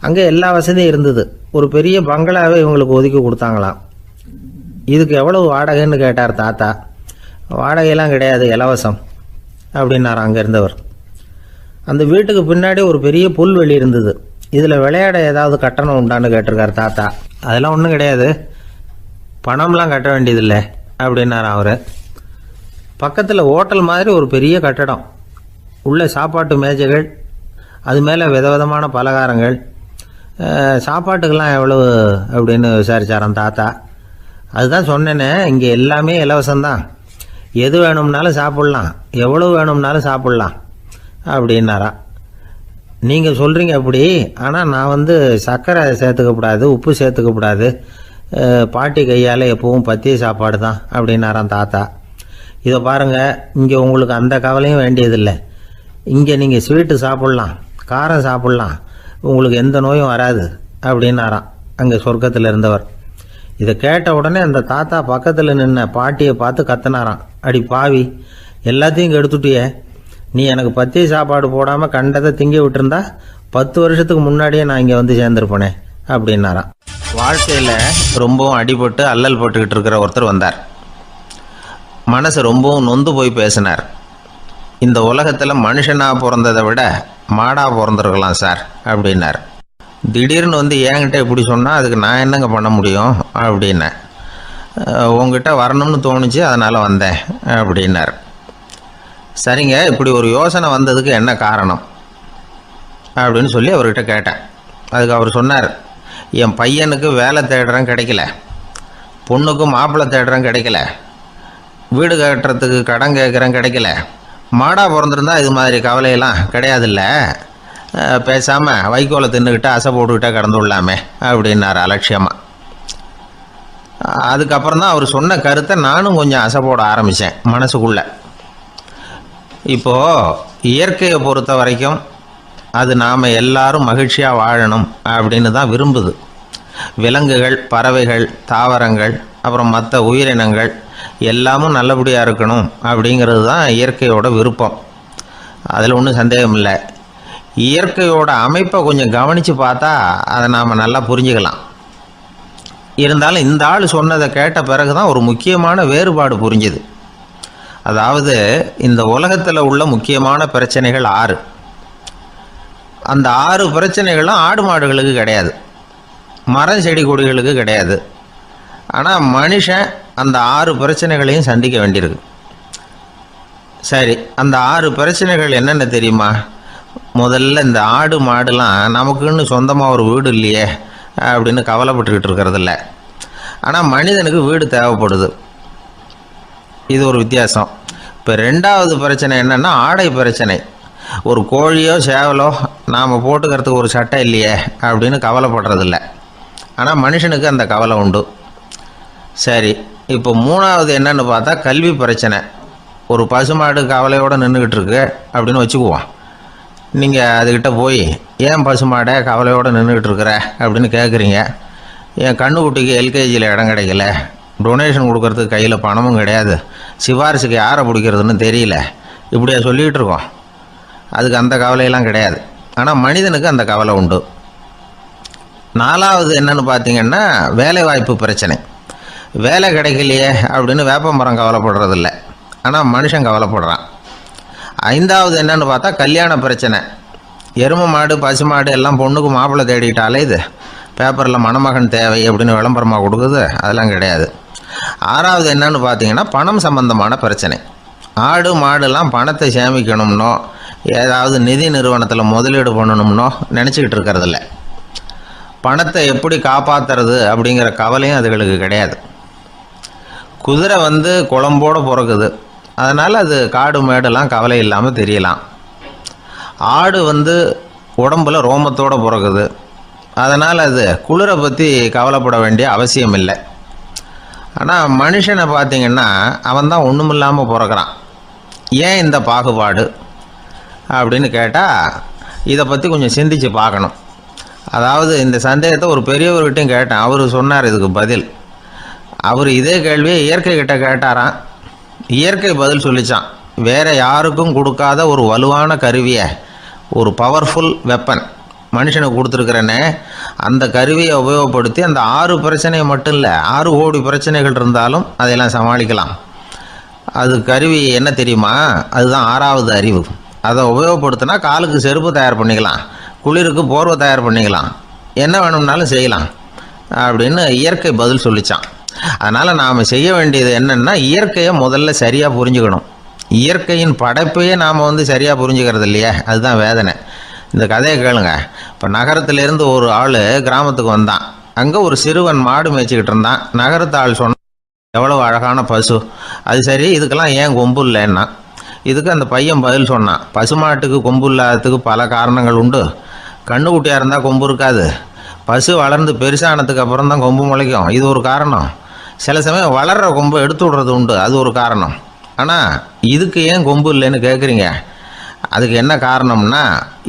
அங்கே எல்லா வசதியும் இருந்தது. ஒரு பெரிய பங்களாவே இவங்களுக்கு ஒதுக்கி கொடுத்தாங்களாம். இதுக்கு எவ்வளவு வாடகைன்னு கேட்டார் தாத்தா. வாடகையெல்லாம் கிடையாது, இலவசம் அப்படின்னார் அங்கே இருந்தவர். அந்த வீட்டுக்கு பின்னாடி ஒரு பெரிய புல்வெளி இருந்தது. இதில் விளையாட ஏதாவது கட்டணம் உண்டான்னு கேட்டிருக்கார் தாத்தா. அதெல்லாம் ஒன்றும் கிடையாது, பணம்லாம் கட்ட வேண்டியதில்லை அப்படின்னார் அவர். பக்கத்தில் ஹோட்டல் மாதிரி ஒரு பெரிய கட்டடம், உள்ள சாப்பாட்டு மேஜைகள், அது மேலே விதவிதமான பலகாரங்கள். சாப்பாட்டுக்கெல்லாம் எவ்வளவு அப்படின்னு விசாரிச்சாராம் தாத்தா. அதுதான் சொன்னேனே, இங்கே எல்லாமே இலவசம்தான், எது வேணும்னாலும் சாப்பிட்லாம், எவ்வளவு வேணும்னாலும் சாப்பிட்லாம் அப்படின்னாரா. நீங்கள் சொல்கிறீங்க அப்படி, ஆனால் நான் சர்க்கரை சேர்த்துக்கக்கூடாது, உப்பு சேர்த்துக்கக்கூடாது, பாட்டி கையால் எப்பவும் பத்திய சாப்பாடு தான் அப்படின்னாராம் தாத்தா. இதை பாருங்கள், இங்கே உங்களுக்கு அந்த கவலையும் வேண்டியதில்லை, இங்கே நீங்கள் ஸ்வீட்டு சாப்பிட்லாம், காரம் சாப்பிட்லாம், உங்களுக்கு எந்த நோயும் வராது அப்படின்னாராம் அங்கே சொர்க்கத்தில் இருந்தவர். இதை கேட்ட உடனே அந்த தாத்தா பக்கத்தில் நின்ன பாட்டியை பார்த்து கத்தினாராம், அடி பாவி, எல்லாத்தையும் கெடுத்துட்டியே, நீ எனக்கு பத்திய சாப்பாடு போடாமல் கண்டதை திங்க விட்டுருந்தா 10 வருஷத்துக்கு முன்னாடியே நான் இங்கே சேர்ந்துருப்பேனே அப்படின்னாராம். வாழ்க்கையில் ரொம்பவும் அடிபட்டு அல்லல் போட்டுக்கிட்டு இருக்கிற ஒருத்தர் வந்தார். மனசு ரொம்பவும் நொந்து போய் பேசினார். இந்த உலகத்தில் மனுஷனாக பிறந்ததை விட மாடாக பிறந்திருக்கலாம் சார் அப்படின்னார். திடீர்னு வந்து என்கிட்ட இப்படி சொன்னால் அதுக்கு நான் என்னங்க பண்ண முடியும் அப்படின்னேன். உங்ககிட்ட வரணும்னு தோணுச்சு, அதனால் வந்தேன் அப்படின்னார். சரிங்க, இப்படி ஒரு யோசனை வந்ததுக்கு என்ன காரணம் அப்படின்னு சொல்லி அவர்கிட்ட கேட்டேன். அதுக்கு அவர் சொன்னார், என் பையனுக்கு வேலை தேடுறேன் கிடைக்கல, பொண்ணுக்கு மாப்பிள்ளை தேடுறேன் கிடைக்கல, வீடு கட்டுறதுக்கு கடன் கேட்குறேன் கிடைக்கல, மாடாக பிறந்திருந்தா இது மாதிரி கவலையெல்லாம் கிடையாதுல்ல, பேசாமல் வைக்கோலை தின்னுக்கிட்டு அசை போட்டுக்கிட்டே கடந்து விடலாமே அப்படின்னார் அலட்சியமாக. அதுக்கப்புறம் தான் அவர் சொன்ன கருத்தை நானும் கொஞ்சம் அசை போட ஆரம்பித்தேன் மனசுக்குள்ளே. இப்போது இயற்கையை பொறுத்த வரைக்கும் அது நாம் எல்லாரும் மகிழ்ச்சியாக வாழணும் அப்படின்னு தான் விரும்புது. விலங்குகள், பறவைகள், தாவரங்கள், அப்புறம் மற்ற உயிரினங்கள் எல்லாமும் நல்லபடியாக இருக்கணும் அப்படிங்கிறது தான் இயற்கையோட விருப்பம். அதில் ஒன்றும் சந்தேகம் இல்லை. இயற்கையோட அமைப்பை கொஞ்சம் கவனித்து பார்த்தா அதை நாம் நல்லா புரிஞ்சுக்கலாம். இருந்தாலும் இந்த ஆள் சொன்னதை கேட்ட பிறகு தான் ஒரு முக்கியமான வேறுபாடு புரிஞ்சுது. அதாவது இந்த உலகத்தில் உள்ள முக்கியமான பிரச்சனைகள் 6. அந்த 6 பிரச்சனைகளும் ஆடு மாடுகளுக்கு கிடையாது, மரம் செடி கொடிகளுக்கு கிடையாது. ஆனால் மனுஷன் அந்த 6 பிரச்சனைகளையும் சந்திக்க வேண்டியிருக்கு. சரி, அந்த 6 பிரச்சனைகள் என்னென்ன தெரியுமா? முதல்ல இந்த ஆடு மாடுலாம் நமக்குன்னு சொந்தமாக ஒரு வீடு இல்லையே அப்படின்னு கவலைப்பட்டுக்கிட்டு இருக்கிறதில்ல. ஆனால் மனிதனுக்கு வீடு தேவைப்படுது. இது ஒரு வித்தியாசம். இப்போ 2வது பிரச்சனை என்னென்னா ஆடை பிரச்சனை. ஒரு கோழியோ சேவலோ நாம் போட்டுக்கிறதுக்கு ஒரு சட்டை இல்லையே அப்படின்னு கவலைப்படுறதில்ல. ஆனால் மனுஷனுக்கு அந்த கவலை உண்டு. சரி, இப்போ 3வது என்னன்னு பார்த்தா கல்வி பிரச்சனை. ஒரு பசுமாடு கவலையோடு நின்றுக்கிட்டு இருக்கு அப்படின்னு வச்சுக்குவோம். நீங்கள் அதுக்கிட்ட போய், ஏன் பசுமாடை கவலையோடு நின்றுக்கிட்டு இருக்கிற அப்படின்னு கேட்குறீங்க. என் கண்ணுக்குட்டிக்கு எல்கேஜியில் இடம் கிடைக்கல, டொனேஷன் கொடுக்கறதுக்கு கையில் பணமும் கிடையாது, சிபாரிசுக்கு யாரை பிடிக்கிறதுன்னு தெரியல, இப்படியா சொல்லிகிட்டு இருக்கோம். அதுக்கு அந்த கவலையெல்லாம் கிடையாது. ஆனால் மனிதனுக்கு அந்த கவலை உண்டு. 4வது என்னன்னு பார்த்தீங்கன்னா வேலை வாய்ப்பு பிரச்சனை. வேலை கிடைக்கலையே அப்படின்னு வேப்ப மரம் கவலைப்படுறதில்ல, ஆனால் மனுஷன் கவலைப்படுறான். 5வது என்னன்னு பார்த்தா கல்யாண பிரச்சனை. எருமை மாடு பசுமாடு எல்லாம் பொண்ணுக்கு மாப்பிள்ளை தேடிட்டாலே இது பேப்பரில் மணமகன் தேவை அப்படின்னு விளம்பரமாக கொடுக்குது, அதெல்லாம் கிடையாது. 6வது என்னன்னு பார்த்தீங்கன்னா பணம் சம்பந்தமான பிரச்சனை. ஆடு மாடுலாம் பணத்தை சேமிக்கணும்னோ ஏதாவது நிதி நிறுவனத்தில் முதலீடு பண்ணணும்னோ நினச்சிக்கிட்டு இருக்கிறதில்ல. பணத்தை எப்படி காப்பாற்றுறது அப்படிங்கிற கவலையும் அதுகளுக்கு கிடையாது. குதிரை வந்து குளம்போடு பிறக்குது, அதனால் அது காடு மேடெல்லாம் கவலை இல்லாமல் தெரியலாம். ஆடு வந்து உடம்பில் ரோமத்தோடு பிறக்குது, அதனால் அது குளிரை பற்றி கவலைப்பட வேண்டிய அவசியம் இல்லை. ஆனால் மனுஷனை பார்த்திங்கன்னா அவன் தான் ஒன்றும் இல்லாமல் பிறக்கிறான். ஏன் இந்த பாகுபாடு அப்படின்னு கேட்டால் இதை பற்றி கொஞ்சம் சிந்திச்சு பார்க்கணும். அதாவது இந்த சந்தேகத்தை ஒரு பெரியவர்கிட்டையும் கேட்டேன். அவர் சொன்னார் இதுக்கு பதில். அவர் இதே கேள்வியை இயற்கை கிட்ட கேட்டாராம். இயற்கை பதில் சொல்லிச்சான். வேறு யாருக்கும் கொடுக்காத ஒரு வலுவான கருவியை, ஒரு பவர்ஃபுல் வெப்பன் மனுஷனுக்கு கொடுத்துருக்குறேனே, அந்த கருவியை உபயோகப்படுத்தி அந்த 6 பிரச்சனையை மட்டும் இல்லை 6 கோடி பிரச்சனைகள் இருந்தாலும் அதையெல்லாம் சமாளிக்கலாம். அது கருவி என்ன தெரியுமா? அதுதான் 6வது அறிவு. அதை உபயோகப்படுத்தினா காலுக்கு செருப்பு தயார் பண்ணிக்கலாம், குளிருக்கு போர்வை தயார் பண்ணிக்கலாம், என்ன வேணும்னாலும் செய்யலாம் அப்படின்னு இயற்கை பதில் சொல்லிச்சான். அதனால் நாம் செய்ய வேண்டியது என்னென்னா இயற்கையை முதல்ல சரியாக புரிஞ்சுக்கணும். இயற்கையின் படைப்பையே நாம் சரியாக புரிஞ்சுக்கிறது இல்லையே, அதுதான் வேதனை. இந்த கதையை கேளுங்க. இப்போ நகரத்திலேருந்து ஒரு ஆள் கிராமத்துக்கு வந்தான். அங்கே ஒரு சிறுவன் மாடு மேய்ச்சிக்கிட்டு இருந்தான். நகரத்து ஆள் சொன்னான், எவ்வளோ அழகான பசு, அது சரி இதுக்கெல்லாம் ஏன் கொம்பு இல்லைன்னா. இதுக்கு அந்த பையன் பதில் சொன்னான், பசுமாட்டுக்கு கொம்பு இல்லாததுக்கு பல காரணங்கள் உண்டு. கண்ணுக்குட்டியாக இருந்தால் கொம்பு இருக்காது, பசு வளர்ந்து பெருசானதுக்கு அப்புறம் தான் கொம்பு முளைக்கும், இது ஒரு காரணம். சில சமயம் வளர்கிற கொம்பை எடுத்து விடுறது உண்டு, அது ஒரு காரணம். ஆனால் இதுக்கு ஏன் கொம்பு இல்லைன்னு கேட்குறீங்க, அதுக்கு என்ன காரணம்னா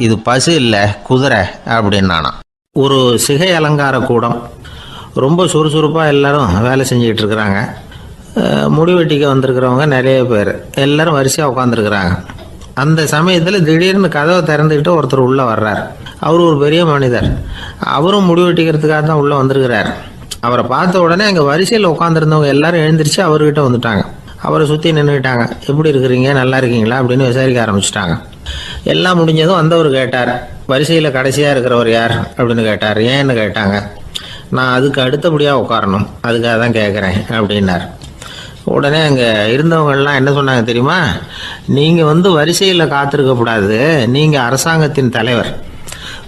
இது பசு இல்லை குதிரை அப்படின்னானா. ஒரு சிகை அலங்கார கூடம், ரொம்ப சுறுசுறுப்பாக எல்லாரும் வேலை செஞ்சுக்கிட்டு இருக்கிறாங்க. முடி வெட்டிக்க வந்திருக்கிறவங்க நிறைய பேர், எல்லாரும் வரிசையாக உட்காந்துருக்குறாங்க. அந்த சமயத்தில் திடீர்னு கதவை திறந்துக்கிட்டு ஒருத்தர் உள்ளே வர்றார். அவர் ஒரு பெரிய மனிதர், அவரும் முடி வெட்டிக்கிறதுக்காக தான் உள்ளே வந்திருக்கிறார். அவரை பார்த்த உடனே அங்கே வரிசையில் உட்காந்துருந்தவங்க எல்லாரும் எழுந்திரிச்சு அவர்கிட்ட வந்துட்டாங்க. அவரை சுற்றி நின்றுக்கிட்டாங்க. எப்படி இருக்கிறீங்க, நல்லா இருக்கீங்களா அப்படின்னு விசாரிக்க ஆரம்பிச்சிட்டாங்க. எல்லாம் முடிஞ்சதும் வந்தவர் கேட்டார், வரிசையில் கடைசியாக இருக்கிறவர் யார் அப்படின்னு கேட்டார். ஏன்னு கேட்டாங்க. நான் அதுக்கு அடுத்தபடியாக உட்காரணும், அதுக்காக தான் கேட்குறேன் அப்படின்னார். உடனே அங்கே இருந்தவங்கெல்லாம் என்ன சொன்னாங்க தெரியுமா? நீங்கள் வரிசையில் காத்திருக்கக்கூடாது, நீங்கள் அரசாங்கத்தின் தலைவர்,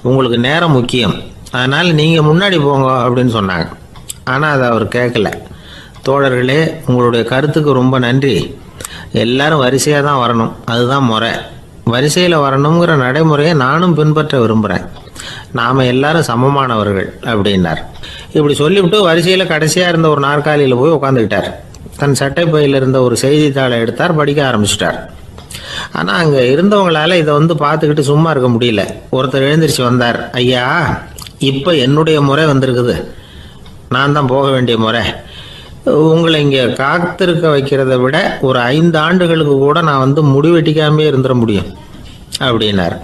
உங்களுக்கு நேரம் முக்கியம், அதனால் நீங்கள் முன்னாடி போங்க அப்படின்னு சொன்னாங்க. ஆனால் அதை அவர் கேட்கல. தோழர்களே, உங்களுடைய கருத்துக்கு ரொம்ப நன்றி. எல்லாரும் வரிசையாக தான் வரணும், அதுதான் முறை. வரிசையில் வரணுங்கிற நடைமுறையை நானும் பின்பற்ற விரும்புகிறேன். நாம் எல்லாரும் சமமானவர்கள் அப்படின்னார். இப்படி சொல்லிவிட்டு வரிசையில் கடைசியாக இருந்த ஒரு நாற்காலியில் போய் உட்காந்துக்கிட்டார். தன் சட்டை பையில் இருந்த ஒரு செய்தித்தாளை எடுத்தார், படிக்க ஆரம்பிச்சிட்டார். ஆனால் அங்கே இருந்தவங்களால இதை பார்த்துக்கிட்டு சும்மா இருக்க முடியல. ஒருத்தர் எழுந்திரிச்சு வந்தார். ஐயா, இப்போ என்னுடைய முறை வந்திருக்குது, நான் தான் போக வேண்டிய முறை. உங்களை இங்கே காத்திருக்க வைக்கிறத விட ஒரு 5 ஆண்டுகளுக்கு கூட நான் முடிவெட்டிக்காமே இருந்துட முடியும் அப்படின்னார்.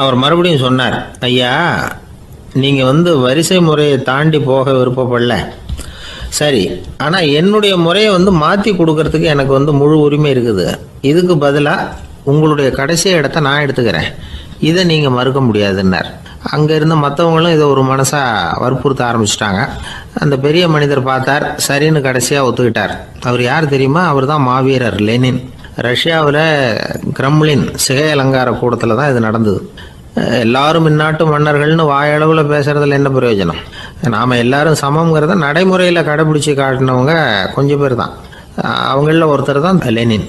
அவர் மறுபடியும் சொன்னார், ஐயா, நீங்கள் வரிசை முறையை தாண்டி போக விருப்பப்படல, சரி, ஆனால் என்னுடைய முறையை மாற்றி கொடுக்கறதுக்கு எனக்கு முழு உரிமை இருக்குது. இதுக்கு பதிலாக உங்களுடைய கடைசி இடத்த நான் எடுத்துக்கிறேன், இதை நீங்கள் மறுக்க முடியாதுன்னார். அங்கே இருந்த மற்றவங்களும் இதை ஒரு மனசாக வற்புறுத்த ஆரம்பிச்சிட்டாங்க. அந்த பெரிய மனிதர் பார்த்தார், சரின்னு கடைசியாக ஒத்துக்கிட்டார். அவர் யார் தெரியுமா? அவர் தான் மாவீரர் லெனின். ரஷ்யாவில் கிரெம்ளின் சிகை அலங்கார கூடத்தில் தான் இது நடந்தது. எல்லாரும் இந்நாட்டு மன்னர்கள்னு வாயளவில் பேசுறதுல என்ன பிரயோஜனம்? நாம் எல்லாரும் சமங்கிறத நடைமுறையில் கடைபிடிச்சி காட்டினவங்க கொஞ்சம் பேர் தான். அவங்களில் ஒருத்தர் தான் லெனின்.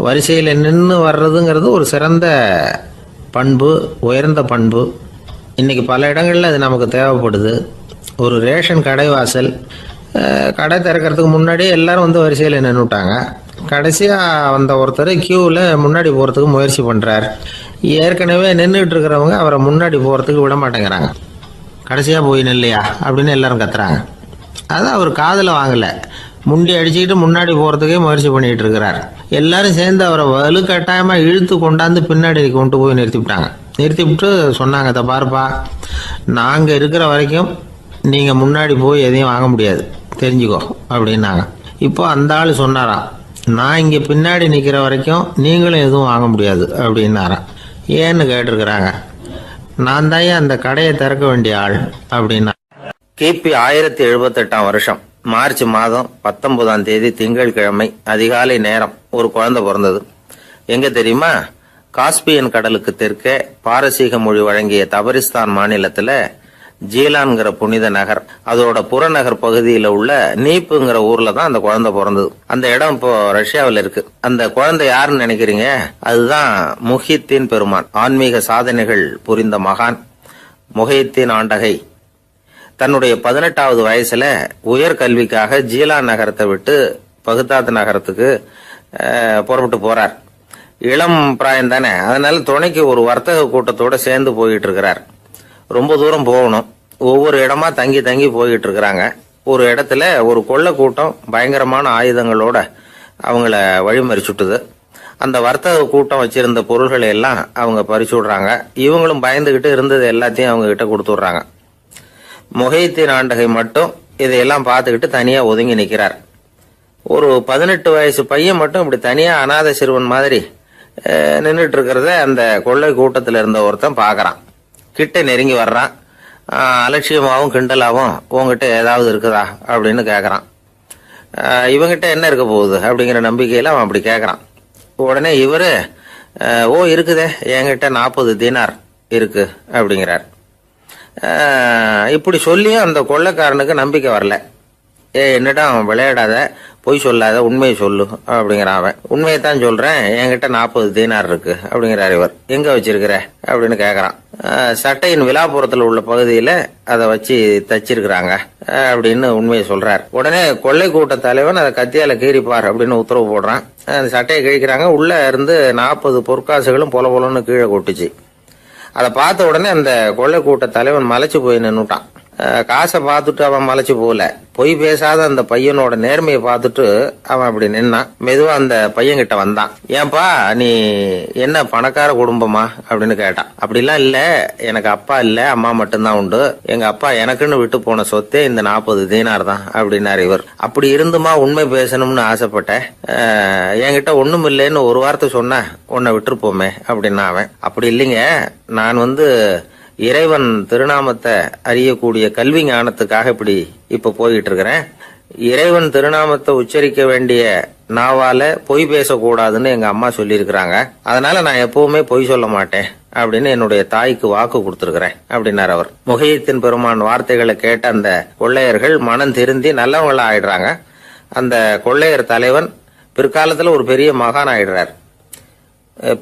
வரிசையில் நின்று வர்றதுங்கிறது ஒரு சிறந்த பண்பு, உயர்ந்த பண்பு. இன்றைக்கி பல இடங்களில் அது நமக்கு தேவைப்படுது. ஒரு ரேஷன் கடைவாசல், கடை திறக்கிறதுக்கு முன்னாடியே எல்லாரும் வரிசையில் நின்றுட்டாங்க. கடைசியாக வந்த ஒருத்தர் கியூவில் முன்னாடி போகிறதுக்கு முயற்சி பண்ணுறார். ஏற்கனவே நின்றுட்டு இருக்கிறவங்க அவரை முன்னாடி போகிறதுக்கு விட மாட்டேங்கிறாங்க. கடைசியாக போய் நில்லையா அப்படின்னு எல்லாரும் கத்துறாங்க. அது அவர் காதில் வாங்கலை. முண்டி அடிச்சுக்கிட்டு முன்னாடி போகிறதுக்கே முயற்சி பண்ணிகிட்டு இருக்கிறார். எல்லாரும் சேர்ந்து அவரை வலுக்கட்டாயமாக இழுத்து கொண்டாந்து பின்னாடி கொண்டு போய் நிறுத்திவிட்டாங்க. நிறுத்திவிட்டு சொன்னாங்க, இதை பாருப்பா, நாங்கள் இருக்கிற வரைக்கும் நீங்கள் முன்னாடி போய் எதையும் வாங்க முடியாது, தெரிஞ்சுக்கோ அப்படின்னாங்க. இப்போ அந்த ஆள் சொன்னாராம், நான் இங்கே பின்னாடி நிற்கிற வரைக்கும் நீங்களும் எதுவும் வாங்க முடியாது அப்படின்னாராம். ஏன்னு கேட்டிருக்கிறாங்க. நான் தான் அந்த கடையை திறக்க வேண்டிய ஆள் அப்படின்னா. கிபி 1078 வருஷம் மார்ச் மாதம் 19ஆம் தேதி திங்கட்கிழமை அதிகாலை நேரம் ஒரு குழந்தை பிறந்தது. எங்க தெரியுமா? காஸ்பியன் கடலுக்கு தெற்கே பாரசீக மொழி வழங்கிய தபரிஸ்தான் மாநிலத்துல ஜீலான்கிற புனித நகர், அதோட புறநகர் பகுதியில உள்ள நீப்புங்கிற ஊர்ல தான் அந்த குழந்தை பிறந்தது. அந்த இடம் இப்போ ரஷ்யாவில் இருக்கு. அந்த குழந்தை யாருன்னு நினைக்கிறீங்க? அதுதான் முஹித்தீன் பெருமான், ஆன்மீக சாதனைகள் புரிந்த மகான் முஹித்தீன் ஆண்டகை. தன்னுடைய 18வது வயசுல உயர்கல்விக்காக ஜீலான் நகரத்தை விட்டு பகுதாத் நகரத்துக்கு புறப்பட்டு போறார். இளம் பிராயம் தானே, அதனால துணைக்கு ஒரு வர்த்தக கூட்டத்தோட சேர்ந்து போயிட்டு இருக்கிறார். ரொம்ப தூரம் போகணும். ஒவ்வொரு இடமா தங்கி தங்கி போயிட்டு இருக்கிறாங்க. ஒரு இடத்துல ஒரு கொள்ளை கூட்டம் பயங்கரமான ஆயுதங்களோட அவங்கள வழிமறிச்சுட்டுது. அந்த வர்த்தக கூட்டம் வச்சிருந்த பொருள்களை எல்லாம் அவங்க பறிச்சு விடுறாங்க. இவங்களும் பயந்துகிட்டு இருந்தது எல்லாத்தையும் அவங்க கிட்ட கொடுத்துடுறாங்க. முஹித்தீன் ஆண்டகை மட்டும் இதையெல்லாம் பார்த்துக்கிட்டு தனியா ஒதுங்கி நிற்கிறார். ஒரு 18 வயசு பையன் மட்டும் இப்படி தனியா அநாத சிறுவன் மாதிரி நின்றுட்டு இருக்கிறத அந்த கொள்ளை கூட்டத்தில் இருந்த ஒருத்தன் பாக்குறான். கிட்ட நெருங்கி வர்றான். அலட்சியமாகவும் கிண்டலாகவும் உங்ககிட்ட ஏதாவது இருக்குதா அப்படின்னு கேட்கறான். இவங்கிட்ட என்ன இருக்க போகுது அப்படிங்கிற நம்பிக்கையில அவன் அப்படி கேட்கறான். உடனே இவரு, ஓ இருக்குதே, என்கிட்ட 40 தீனார் இருக்கு அப்படிங்கிறார். இப்படி சொல்லியும் அந்த கொள்ளைக்காரனுக்கு நம்பிக்கை வரல. என்னிடம் விளையாடாத, பொய் சொல்லாத, உண்மையை சொல்லு அப்படிங்கிறான் அவன். உண்மையை தான் சொல்றேன், என்கிட்ட 40 தீனார் இருக்கு அப்படிங்கிறார் இவர். எங்க வச்சிருக்கிற அப்படின்னு கேக்குறான். சட்டையின் விழாப்புறத்துல உள்ள பகுதியில அதை வச்சு தச்சிருக்கிறாங்க அப்படின்னு உண்மையை சொல்றார். உடனே கொள்ளை கூட்ட தலைவன் அதை கத்தியால கீறிப்பார் அப்படின்னு உத்தரவு போடுறான். அந்த சட்டையை கிழிக்கிறாங்க. உள்ள இருந்து 40 பொற்காசுகளும் பொல பொலன்னு கீழே கொட்டுச்சு. அதை பார்த்த உடனே அந்த கொள்ளை கூட்ட தலைவன் மலைச்சு போய் நின்னுட்டான். காசை பார்த்துட்டு அவன் மலைச்சு போல, பொய் பேசாத அந்த பையனோட நேர்மையை பார்த்துட்டு அவன் அப்படி நின்னான். மெதுவா அந்த பையன் கிட்ட வந்தான். ஏன்பா நீ என்ன பணக்கார குடும்பமா அப்படின்னு கேட்டான். அப்படிலாம் இல்ல, எனக்கு அப்பா இல்ல, அம்மா மட்டும்தான் உண்டு. எங்க அப்பா எனக்குன்னு விட்டு போன சொத்தே இந்த 40 தீனார் தான் அப்படின்னாரு இவர். அப்படி இருந்துமா உண்மை பேசணும்னு ஆசைப்பட்டேன், என்கிட்ட ஒண்ணும் இல்லைன்னு ஒரு வார்த்தை சொன்ன உன்னை விட்டுருப்போமே அப்படின்னா அவன். அப்படி இல்லைங்க, நான் இறைவன் திருநாமத்தை அறியக்கூடிய கல்வி ஞானத்துக்காக இப்ப போயிட்டு இருக்கிறேன். இறைவன் திருநாமத்தை உச்சரிக்க வேண்டிய நாவால பொய் பேசக்கூடாதுன்னு எங்க அம்மா சொல்லியிருக்கிறாங்க. அதனால நான் எப்பவுமே பொய் சொல்ல மாட்டேன் அப்படின்னு என்னுடைய தாய்க்கு வாக்கு கொடுத்திருக்கிறேன் அப்படின்னார் அவர். முஹையத்தீன் பெருமான் வார்த்தைகளை கேட்ட அந்த கொள்ளையர்கள் மனம் திருந்தி நல்லவங்களா ஆயிடுறாங்க. அந்த கொள்ளையர் தலைவன் பிற்காலத்துல ஒரு பெரிய மகான் ஆயிடுறார்.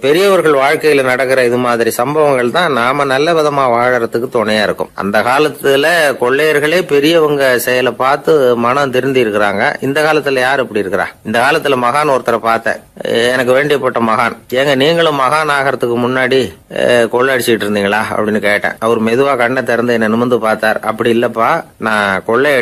பெரியவர்கள் வாழ்க்கையில நடக்கிற இது மாதிரி சம்பவங்கள் தான் நாம நல்ல விதமா வாழறதுக்கு துணையா இருக்கும். அந்த காலத்துல கொள்ளையர்களே பெரியவங்க செயலை பார்த்து மனம் திருந்தி இருக்கிறாங்க. இந்த காலத்துல யார் இப்படி இருக்கிறா? இந்த காலத்துல மகான் ஒருத்தரை பார்த்தேன், எனக்கு வேண்டியப்பட்ட மகான். ஏங்க நீங்களும் மகான் ஆகிறதுக்கு முன்னாடி கொள்ளை அடிச்சுட்டு இருந்தீங்களா அப்படின்னு கேட்டேன். அவர் மெதுவா கண்ணை திறந்து என்ன நிமிர்ந்து பார்த்தார். அப்படி இல்லப்பா, நான் கொள்ளை